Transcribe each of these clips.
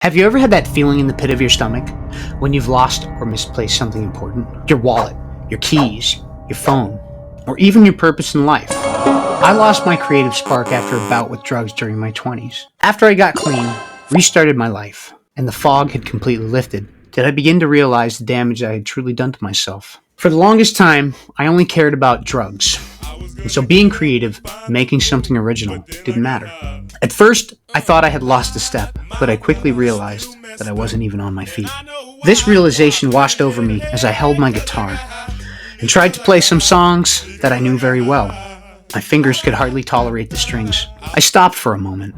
Have you ever had that feeling in the pit of your stomach when you've lost or misplaced something important? Your wallet, your keys, your phone, or even your purpose in life. I lost my creative spark after a bout with drugs during my 20s. After I got clean, restarted my life, and the fog had completely lifted, did I begin to realize the damage I had truly done to myself. For the longest time, I only cared about drugs. And so being creative, making something original, didn't matter. At first, I thought I had lost a step, but I quickly realized that I wasn't even on my feet. This realization washed over me as I held my guitar and tried to play some songs that I knew very well. My fingers could hardly tolerate the strings. I stopped for a moment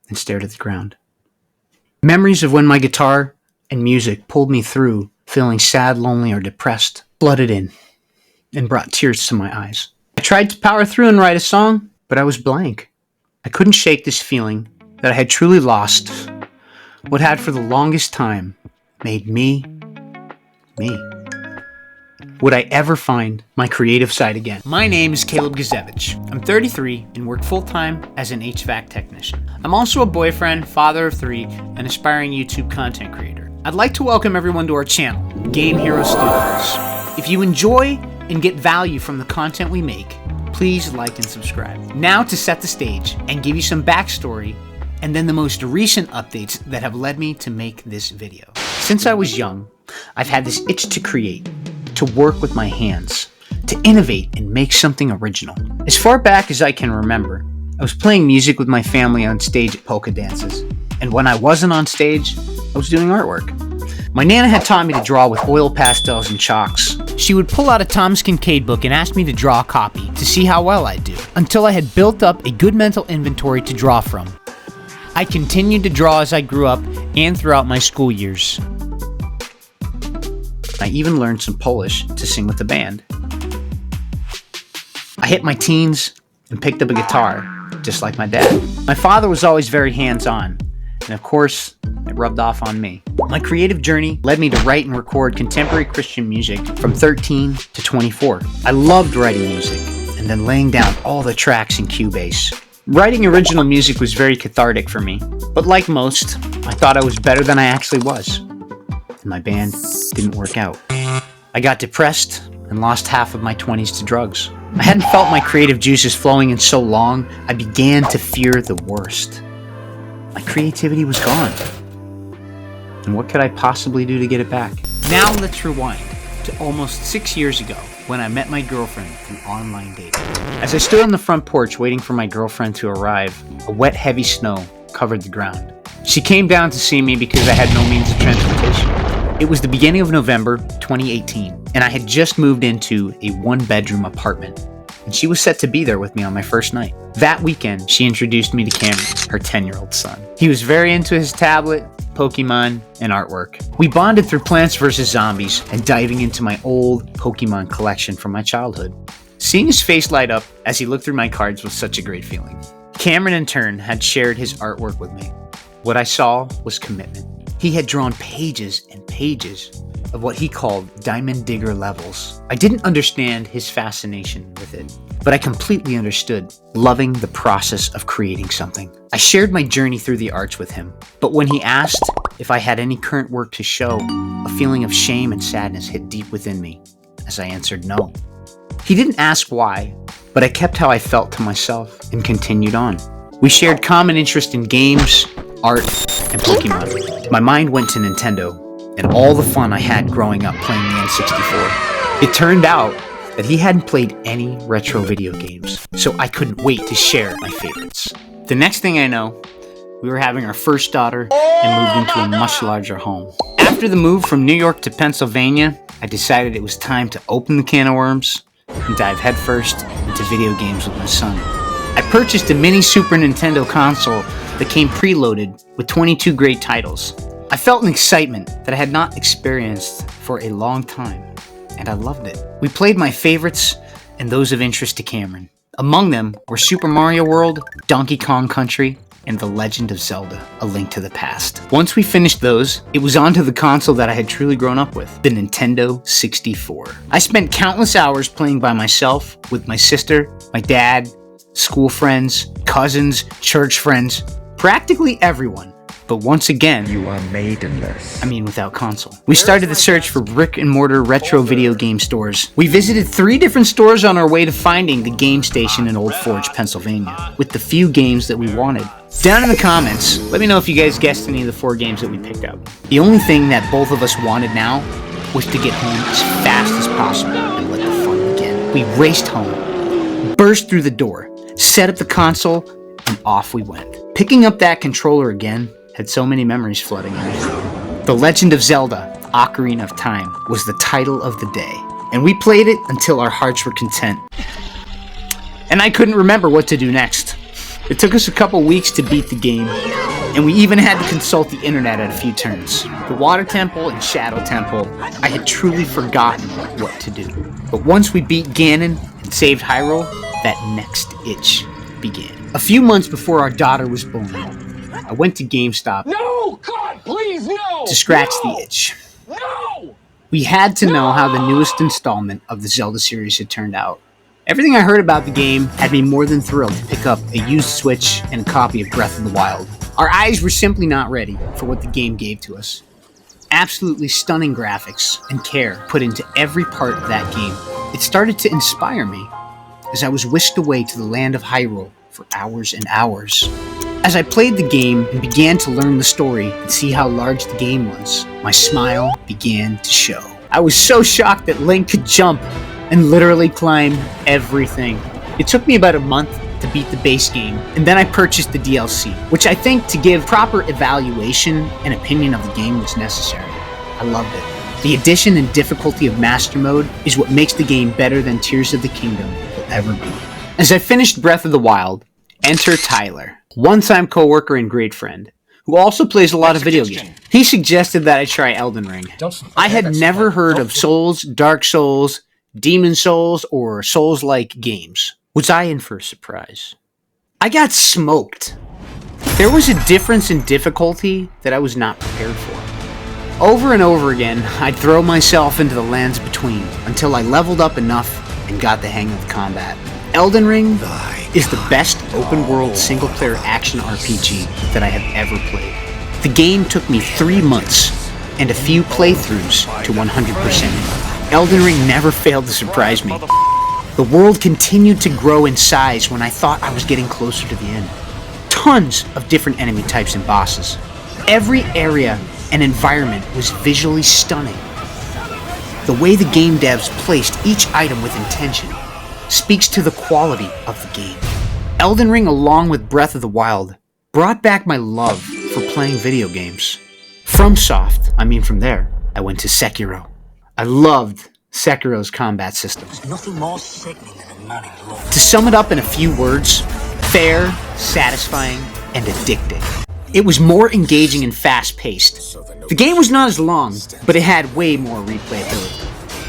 and stared at the ground. Memories of when my guitar and music pulled me through, feeling sad, lonely, or depressed, flooded in and brought tears to my eyes. I tried to power through and write a song, but I was blank. I couldn't shake this feeling that I had truly lost what had for the longest time made me, me. Would I ever find my creative side again? My name is Caleb Gazevich. I'm 33 and work full-time as an HVAC technician. I'm also a boyfriend, father of 3, and aspiring YouTube content creator. I'd like to welcome everyone to our channel, Game Hero Studios. If you enjoy and get value from the content we make, please like and subscribe. Now to set the stage and give you some backstory and then the most recent updates that have led me to make this video. Since I was young, I've had this itch to create, to work with my hands, to innovate and make something original. As far back as I can remember, I was playing music with my family on stage at polka dances, and when I wasn't on stage, I was doing artwork. My Nana had taught me to draw with oil pastels and chalks. She would pull out a Thomas Kincaid book and ask me to draw a copy to see how well I'd do, until I had built up a good mental inventory to draw from. I continued to draw as I grew up and throughout my school years. I even learned some Polish to sing with the band. I hit my teens and picked up a guitar, just like my dad. My father was always very hands-on, and of course, it rubbed off on me. My creative journey led me to write and record contemporary Christian music from 13 to 24. I loved writing music and then laying down all the tracks in Cubase. Writing original music was very cathartic for me, but like most, I thought I was better than I actually was, and my band didn't work out. I got depressed and lost half of my 20s to drugs. I hadn't felt my creative juices flowing in so long, I began to fear the worst. My creativity was gone. And what could I possibly do to get it back? Now let's rewind to almost 6 years ago when I met my girlfriend through online dating. As I stood on the front porch waiting for my girlfriend to arrive, a wet, heavy snow covered the ground. She came down to see me because I had no means of transportation. It was the beginning of November 2018, and I had just moved into a one-bedroom apartment, and she was set to be there with me on my first night. That weekend, she introduced me to Cameron, her 10-year-old son. He was very into his tablet, Pokemon, and artwork. We bonded through Plants vs. Zombies and diving into my old Pokemon collection from my childhood. Seeing his face light up as he looked through my cards was such a great feeling. Cameron, in turn, had shared his artwork with me. What I saw was commitment. He had drawn pages and pages of what he called diamond digger levels. I didn't understand his fascination with it, but I completely understood loving the process of creating something. I shared my journey through the arts with him, but when he asked if I had any current work to show, a feeling of shame and sadness hit deep within me as I answered no. He didn't ask why, but I kept how I felt to myself and continued on. We shared common interest in games, art, and Pokemon. My mind went to Nintendo and all the fun I had growing up playing the N64. It turned out that he hadn't played any retro video games, so I couldn't wait to share my favorites. The next thing I know, we were having our first daughter and moved into a much larger home. After the move from New York to Pennsylvania, I decided it was time to open the can of worms and dive headfirst into video games with my son. I purchased a mini Super Nintendo console that came preloaded with 22 great titles. I felt an excitement that I had not experienced for a long time, and I loved it. We played my favorites and those of interest to Cameron. Among them were Super Mario World, Donkey Kong Country, and The Legend of Zelda: A Link to the Past. Once we finished those, it was on to the console that I had truly grown up with, the Nintendo 64. I spent countless hours playing by myself, with my sister, my dad, school friends, cousins, church friends, practically everyone. But once again, You are maidenless. I mean without console. We started the search for brick-and-mortar retro video game stores. We visited 3 different stores on our way to finding the game station in Old Forge, Pennsylvania, with the few games that we wanted. Down in the comments, let me know if you guys guessed any of the 4 games that we picked up. The only thing that both of us wanted now was to get home as fast as possible and let the fun begin. We raced home, burst through the door, set up the console, and off we went. Picking up that controller again had so many memories flooding in. The Legend of Zelda: Ocarina of Time was the title of the day, and we played it until our hearts were content. And I couldn't remember what to do next. It took us a couple weeks to beat the game, and we even had to consult the internet at a few turns. The Water Temple and Shadow Temple, I had truly forgotten what to do. But once we beat Ganon and saved Hyrule, that next itch began. A few months before our daughter was born, I went to GameStop to scratch the itch. We had to know how the newest installment of the Zelda series had turned out. Everything I heard about the game had me more than thrilled to pick up a used Switch and a copy of Breath of the Wild. Our eyes were simply not ready for what the game gave to us. Absolutely stunning graphics and care put into every part of that game. It started to inspire me as I was whisked away to the land of Hyrule for hours and hours. As I played the game and began to learn the story and see how large the game was, my smile began to show. I was so shocked that Link could jump and literally climb everything. It took me about a month to beat the base game, and then I purchased the DLC, which I think to give proper evaluation and opinion of the game was necessary. I loved it. The addition and difficulty of Master Mode is what makes the game better than Tears of the Kingdom will ever be. As I finished Breath of the Wild, enter Tyler, one-time co-worker and great friend, who also plays a lot of video games. He suggested that I try Elden Ring. I had never heard of Souls, Dark Souls, Demon Souls, or Souls-like games. Was I in for a surprise? I got smoked. There was a difference in difficulty that I was not prepared for. Over and over again, I'd throw myself into the lands between until I leveled up enough and got the hang of the combat. Elden Ring is the best open-world single-player action RPG that I have ever played. The game took me 3 months and a few playthroughs to 100%. Elden Ring never failed to surprise me. The world continued to grow in size when I thought I was getting closer to the end. Tons of different enemy types and bosses. Every area and environment was visually stunning. The way the game devs placed each item with intention speaks to the quality of the game. Elden Ring, along with Breath of the Wild, brought back my love for playing video games. From there, I went to Sekiro. I loved Sekiro's combat system. There's nothing more sickening than a man in love. To sum it up in a few words, fair, satisfying, and addicting. It was more engaging and fast-paced. The game was not as long, but it had way more replayability.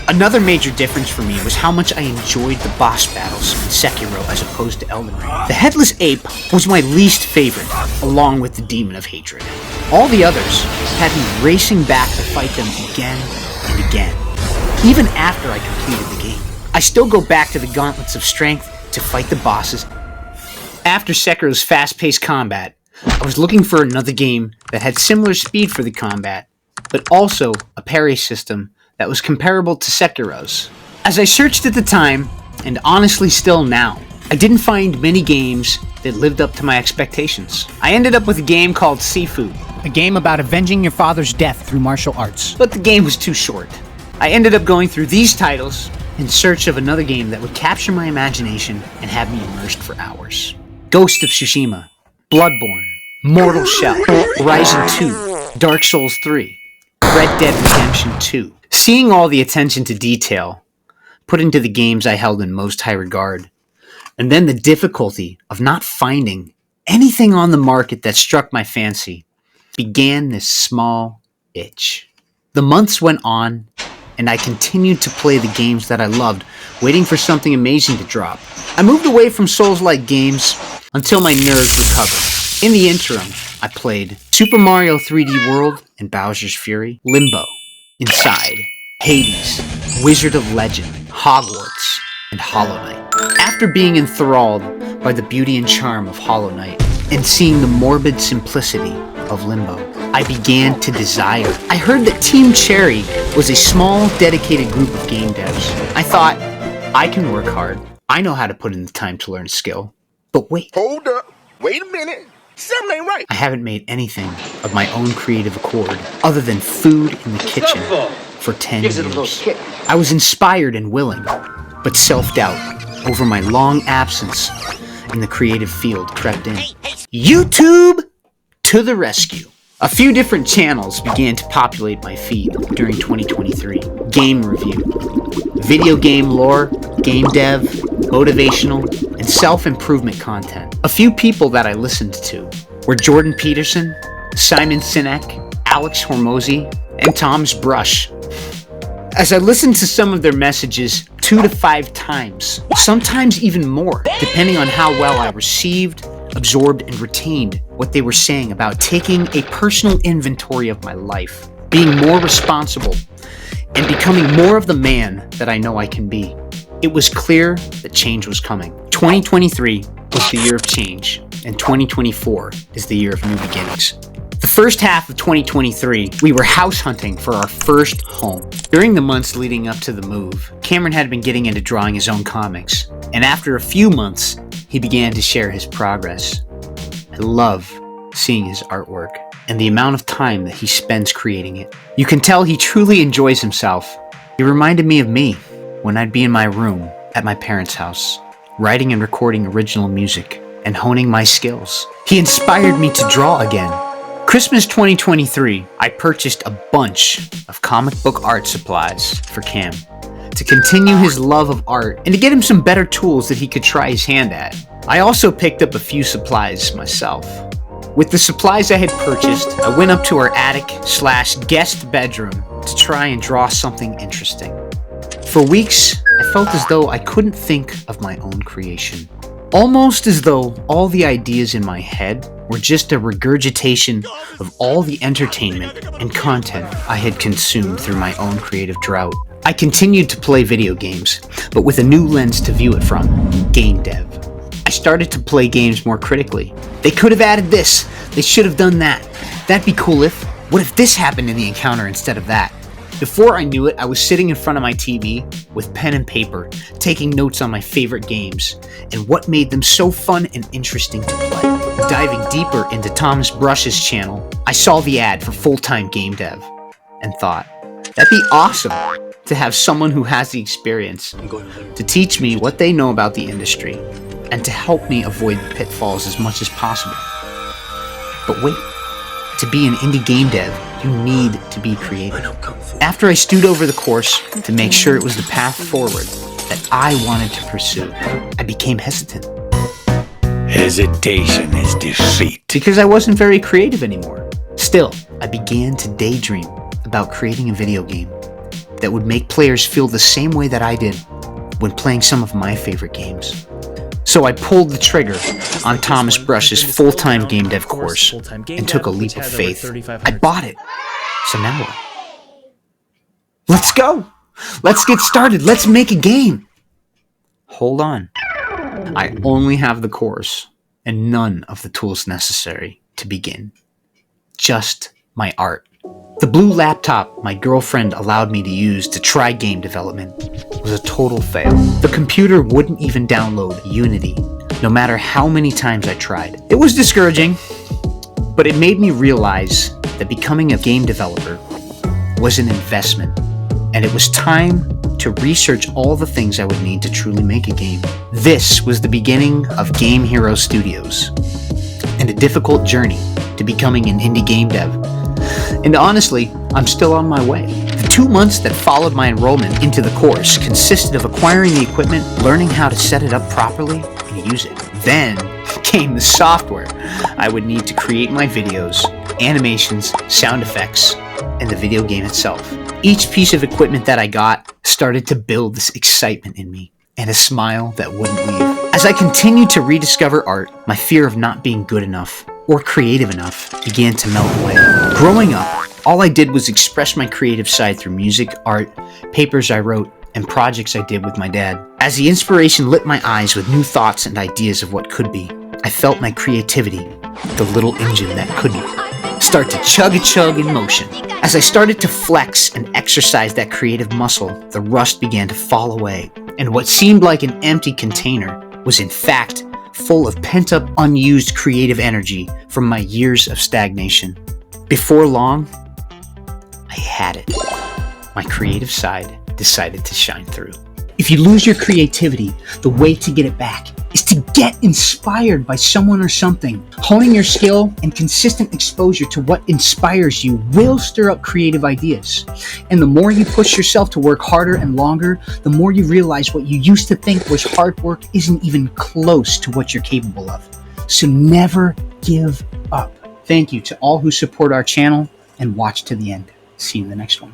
Another major difference for me was how much I enjoyed the boss battles in Sekiro as opposed to Elden Ring. The Headless Ape was my least favorite, along with the Demon of Hatred. All the others had me racing back to fight them again and again. Even after I completed the game, I still go back to the Gauntlets of Strength to fight the bosses. After Sekiro's fast-paced combat, I was looking for another game that had similar speed for the combat, but also a parry system that was comparable to Sekiro's. As I searched at the time, and honestly still now, I didn't find many games that lived up to my expectations. I ended up with a game called Seafood, a game about avenging your father's death through martial arts, but the game was too short. I ended up going through these titles in search of another game that would capture my imagination and have me immersed for hours. Ghost of Tsushima, Bloodborne, Mortal Shell, Horizon 2, Dark Souls 3, Red Dead Redemption 2. Seeing all the attention to detail put into the games I held in most high regard, and then the difficulty of not finding anything on the market that struck my fancy, began this small itch. The months went on, and I continued to play the games that I loved, waiting for something amazing to drop. I moved away from Souls-like games until my nerves recovered. In the interim, I played Super Mario 3D World and Bowser's Fury, Limbo, Inside, Hades, Wizard of Legend, Hogwarts, and Hollow Knight. After being enthralled by the beauty and charm of Hollow Knight and seeing the morbid simplicity of limbo. I began to desire. I heard that Team Cherry was a small, dedicated group of game devs. I thought, I can work hard. I know how to put in the time to learn a skill. But wait. Hold up. Wait a minute. Something ain't right. I haven't made anything of my own creative accord other than food in the kitchen for 10 years. I was inspired and willing, but self-doubt over my long absence in the creative field crept in. YouTube to the rescue. A few different channels began to populate my feed during 2023. Game review, video game lore, game dev, motivational, and self-improvement content. A few people that I listened to were Jordan Peterson, Simon Sinek, Alex Hormozy, and Tom's Brush. As I listened to some of their messages 2 to 5 times, sometimes even more, depending on how well I received, absorbed, and retained what they were saying about taking a personal inventory of my life, being more responsible, and becoming more of the man that I know I can be. It was clear that change was coming. 2023 was the year of change, and 2024 is the year of new beginnings. The first half of 2023, we were house hunting for our first home. During the months leading up to the move, Cameron had been getting into drawing his own comics, and after a few months, he began to share his progress. I love seeing his artwork and the amount of time that he spends creating it. You can tell he truly enjoys himself. He reminded me of me when I'd be in my room at my parents' house, writing and recording original music and honing my skills. He inspired me to draw again. Christmas 2023, I purchased a bunch of comic book art supplies for Cam to continue his love of art and to get him some better tools that he could try his hand at. I also picked up a few supplies myself. With the supplies I had purchased, I went up to our attic/guest bedroom to try and draw something interesting. For weeks, I felt as though I couldn't think of my own creation. Almost as though all the ideas in my head were just a regurgitation of all the entertainment and content I had consumed through my own creative drought. I continued to play video games, but with a new lens to view it from, game dev. I started to play games more critically. They could have added this. They should have done that. That'd be cool if. What if this happened in the encounter instead of that? Before I knew it, I was sitting in front of my TV with pen and paper, taking notes on my favorite games and what made them so fun and interesting to play. Diving deeper into Tom's Brush's channel, I saw the ad for full-time game dev and thought, that'd be awesome to have someone who has the experience to teach me what they know about the industry and to help me avoid pitfalls as much as possible. But wait, to be an indie game dev, you need to be creative. After I stewed over the course to make sure it was the path forward that I wanted to pursue, I became hesitant. Hesitation is defeat. Because I wasn't very creative anymore. Still, I began to daydream about creating a video game that would make players feel the same way that I did when playing some of my favorite games. So I pulled the trigger on Thomas Brush's full-time game dev course and took a leap of faith. I bought it. So now what? Let's go! Let's get started! Let's make a game! Hold on. I only have the course and none of the tools necessary to begin. Just my art. The blue laptop my girlfriend allowed me to use to try game development was a total fail. The computer wouldn't even download Unity, no matter how many times I tried. It was discouraging, but it made me realize that becoming a game developer was an investment, and it was time to research all the things I would need to truly make a game. This was the beginning of Game Hero Studios, and a difficult journey to becoming an indie game dev. And honestly, I'm still on my way. The 2 months that followed my enrollment into the course consisted of acquiring the equipment, learning how to set it up properly, and use it. Then came the software I would need to create my videos, animations, sound effects, and the video game itself. Each piece of equipment that I got started to build this excitement in me and a smile that wouldn't leave. As I continued to rediscover art, my fear of not being good enough or creative enough began to melt away. Growing up, all I did was express my creative side through music, art, papers I wrote, and projects I did with my dad. As the inspiration lit my eyes with new thoughts and ideas of what could be, I felt my creativity, the little engine that couldn't, start to chug-a-chug in motion. As I started to flex and exercise that creative muscle, the rust began to fall away, and what seemed like an empty container was in fact full of pent-up, unused creative energy from my years of stagnation. Before long, I had it. My creative side decided to shine through. If you lose your creativity, the way to get it back is to get inspired by someone or something. Honing your skill and consistent exposure to what inspires you will stir up creative ideas. And the more you push yourself to work harder and longer, the more you realize what you used to think was hard work isn't even close to what you're capable of. So never give up. Thank you to all who support our channel and watch to the end. See you in the next one.